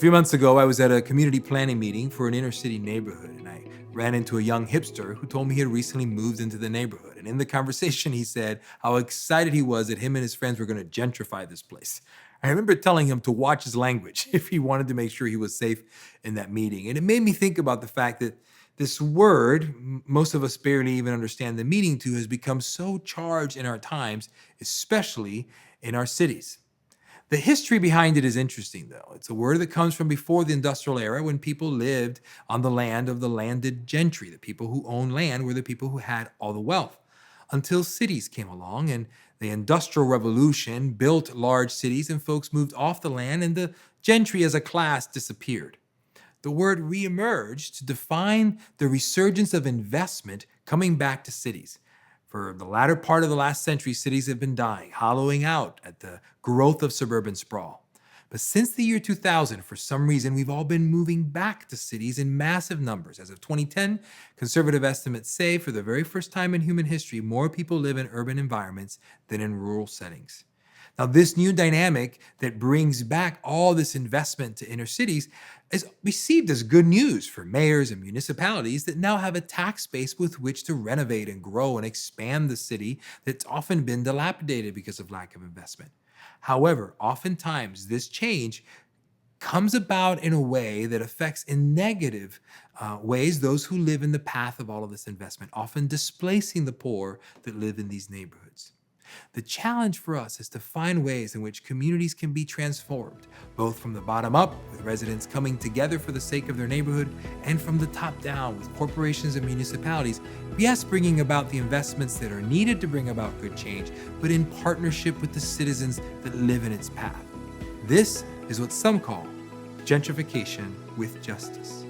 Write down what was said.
few months ago, I was at a community planning meeting for an inner city neighborhood, and I ran into a young hipster who told me he had recently moved into the neighborhood. And in the conversation, he said how excited he was that him and his friends were going to gentrify this place. I remember telling him to watch his language if he wanted to make sure he was safe in that meeting. And it made me think about the fact that this word, most of us barely even understand the meaning to, has become so charged in our times, especially in our cities. The history behind it is interesting, though. It's a word that comes from before the industrial era when people lived on the land of the landed gentry. The people who owned land were the people who had all the wealth. Until cities came along and the Industrial Revolution built large cities and folks moved off the land and the gentry as a class disappeared. The word reemerged to define the resurgence of investment coming back to cities. For the latter part of the last century, cities have been dying, hollowing out at the growth of suburban sprawl. But since the year 2000, for some reason, we've all been moving back to cities in massive numbers. As of 2010, conservative estimates say for the very first time in human history, more people live in urban environments than in rural settings. Now, this new dynamic that brings back all this investment to inner cities is received as good news for mayors and municipalities that now have a tax base with which to renovate and grow and expand the city that's often been dilapidated because of lack of investment. However, oftentimes this change comes about in a way that affects in negative ways those who live in the path of all of this investment, often displacing the poor that live in these neighborhoods. The challenge for us is to find ways in which communities can be transformed, both from the bottom up, with residents coming together for the sake of their neighborhood, and from the top down, with corporations and municipalities, yes, bringing about the investments that are needed to bring about good change, but in partnership with the citizens that live in its path. This is what some call gentrification with justice.